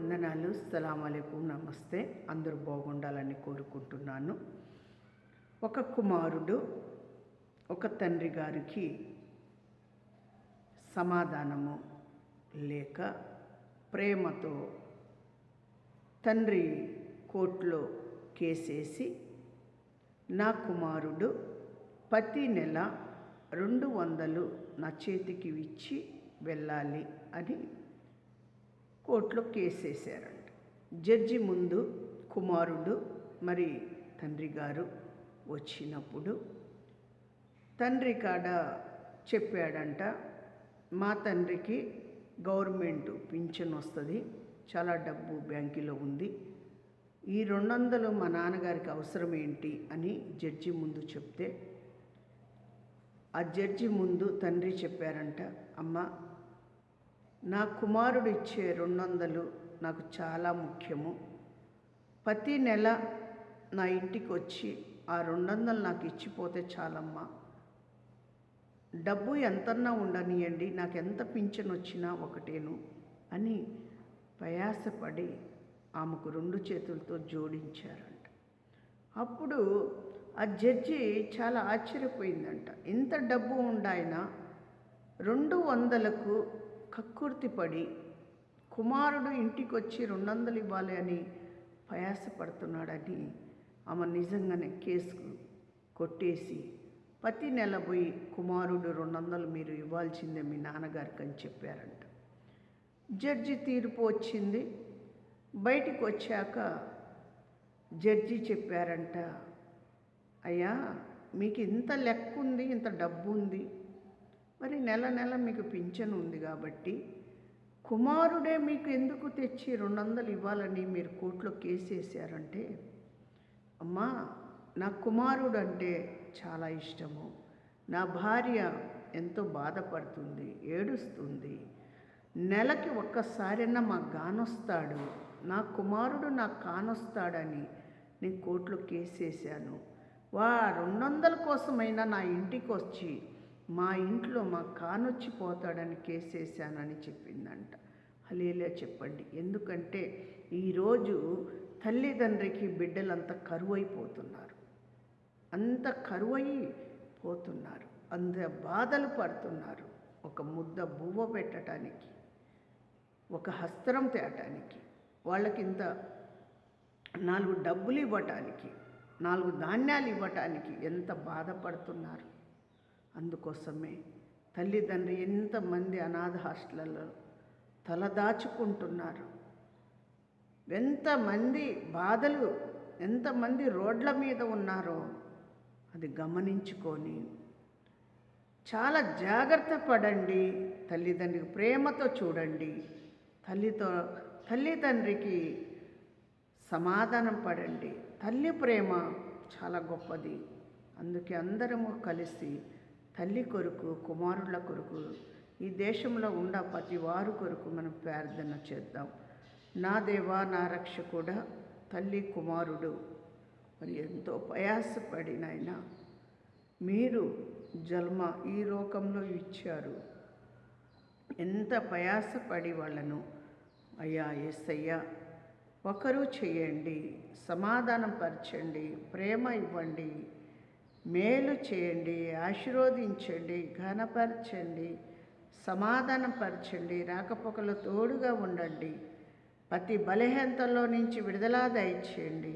వందనాలు. అస్సలాముఅలైకుం, నమస్తే. అందరూ బాగుండాలని కోరుకుంటున్నాను. ఒక కుమారుడు ఒక తండ్రి గారికి సమాధానము లేక ప్రేమతో తండ్రి కోర్టులో కేసేసి నా కుమారుడు ప్రతి నెల 200 నా చేతికి ఇచ్చి వెళ్ళాలి అని కోర్టులో కేసేశారంట. జడ్జి ముందు కుమారుడు మరి తండ్రి గారు వచ్చినప్పుడు తండ్రి కాడ చెప్పాడంట, మా తండ్రికి గవర్నమెంట్ పింఛన్ వస్తుంది, చాలా డబ్బు బ్యాంకులో ఉంది, ఈ 200 మా నాన్నగారికి అవసరం ఏంటి అని జడ్జి ముందు చెప్తే ఆ జడ్జి ముందు తండ్రి చెప్పారంట, అమ్మ నా కుమారుడు ఇచ్చే 200 నాకు చాలా ముఖ్యము, ప్రతి నెల నా ఇంటికి వచ్చి ఆ 200 నాకు ఇచ్చిపోతే చాలమ్మా, డబ్బు ఎంతన్నా ఉండనియండి, నాకు ఎంత పింఛన్ వచ్చినా ఒకటేను అని ప్రయాసపడి ఆమెకు 2 చేతులతో జోడించారంట. అప్పుడు ఆ జడ్జి చాలా ఆశ్చర్యపోయిందంట. ఇంత డబ్బు ఉండాయన 200కు కక్కుర్తిపడి కుమారుడు ఇంటికి వచ్చి 200 ఇవ్వాలి అని ప్రయాసపడుతున్నాడని ఆమె నిజంగానే కేసు కొట్టేసి ప్రతి నెల పోయి కుమారుడు 200 మీరు ఇవ్వాల్సిందే మీ నాన్నగారికి అని చెప్పారంట. జడ్జి తీర్పు వచ్చింది. బయటికి వచ్చాక జడ్జి చెప్పారంట, అయ్యా మీకు ఇంత లెక్క ఉంది, ఇంత డబ్బు ఉంది, మరి నెల నెల మీకు పింఛన్ ఉంది కాబట్టి కుమారుడే మీకు ఎందుకు తెచ్చి 200 ఇవ్వాలని మీరు కోర్టులో కేసేసారంటే, అమ్మా నా కుమారుడు అంటే చాలా ఇష్టము, నా భార్య ఎంతో బాధపడుతుంది, ఏడుస్తుంది, నెలకి ఒక్కసారైనా మాకు కానొస్తాడు, నా కుమారుడు నాకు కానొస్తాడని నేను కోర్టులో కేసేసాను, 200 కోసమైనా నా ఇంటికి వచ్చి మా ఇంట్లో మాకు కానొచ్చిపోతాడని కేసేసానని చెప్పిందంట. హల్లెలూయా చెప్పండి. ఎందుకంటే ఈరోజు తల్లిదండ్రికి బిడ్డలంతా కరువైపోతున్నారు, అంత కరువైపోతున్నారు, అంత బాధలు పడుతున్నారు. ఒక ముద్ద బువ్వ పెట్టడానికి, ఒక హస్త్రం తేటానికి, వాళ్ళకి ఇంత 4 డబ్బులు ఇవ్వటానికి, 4 ధాన్యాలు ఇవ్వటానికి ఎంత బాధపడుతున్నారు. అందుకోసమే తల్లిదండ్రి ఎంతమంది అనాథ హాస్టళ్ళలో తలదాచుకుంటున్నారు, ఎంతమంది బాధలు, ఎంతమంది రోడ్ల మీద ఉన్నారో అది గమనించుకొని చాలా జాగ్రత్త పడండి. తల్లిదండ్రికి ప్రేమతో చూడండి, తల్లిదండ్రికి సమాధానం పడండి. తల్లి ప్రేమ చాలా గొప్పది. అందుకే అందరము కలిసి తల్లి కొరకు, కుమారుల కొరకు, ఈ దేశంలో ఉన్న ప్రతి వారి కొరకు మనం ప్రార్థన చేద్దాం. నా దేవా, నా రక్షకుడా, తల్లి కుమారుడు మరి ఎంతో ప్రయాసపడినైన మీరు జన్మ ఈ లోకంలో ఇచ్చారు. ఎంత ప్రయాసపడి వాళ్ళను అయ్యా యేసయ్యా ఒకరు చేయండి, సమాధానం పరచండి, ప్రేమ ఇవ్వండి, మేలు చేయండి, ఆశీర్వదించండి, ఘనపరచండి, సమాధానం పరచండి, రాకపోకలు తోడుగా ఉండండి, ప్రతి బలహీనతలో నుంచి విడుదల దయచేయండి.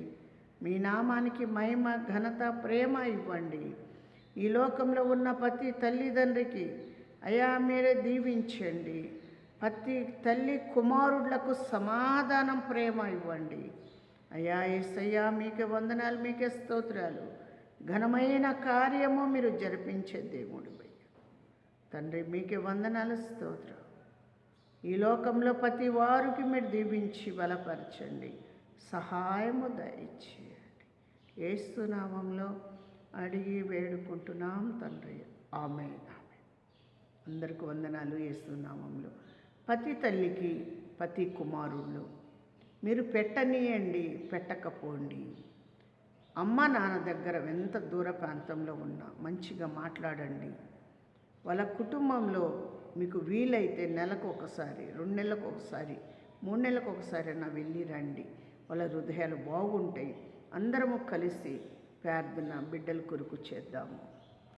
మీ నామానికి మహిమ, ఘనత, ప్రేమ ఇవ్వండి. ఈ లోకంలో ఉన్న ప్రతి తల్లిదండ్రికి అయ్యా మీరే దీవించండి. ప్రతి తల్లి కుమారులకు సమాధానం, ప్రేమ ఇవ్వండి. అయ్యా యేసయ్యా మీకే వందనాలు, మీకే స్తోత్రాలు. ఘనమైన కార్యము మీరు జరిపించే దేవుడు తండ్రి, మీకే వందనాలు, స్తోత్రం. ఈ లోకంలో ప్రతి వారికి మీరు దీవించి బలపరచండి, సహాయము దయచేయండి. యేసు నామంలో అడిగి వేడుకుంటున్నాం తండ్రి, ఆమేన్. అందరికి వందనాలు. యేసు నామంలో ప్రతి తల్లికి, ప్రతి కుమారుళ్ళు మీరు పెట్టనీయండి, పెట్టకపోండి. అమ్మ నాన్న దగ్గర ఎంత దూర ప్రాంతంలో ఉన్నా మంచిగా మాట్లాడండి. వాళ్ళ కుటుంబంలో మీకు వీలైతే నెలకు ఒకసారి 2 నెలలకు ఒకసారి 3 నెలలకు ఒకసారైనా వెళ్ళి రండి. వాళ్ళ హృదయాలు బాగుంటాయి. అందరము కలిసి ప్రార్థన బిడ్డల కొరకు చేద్దాము.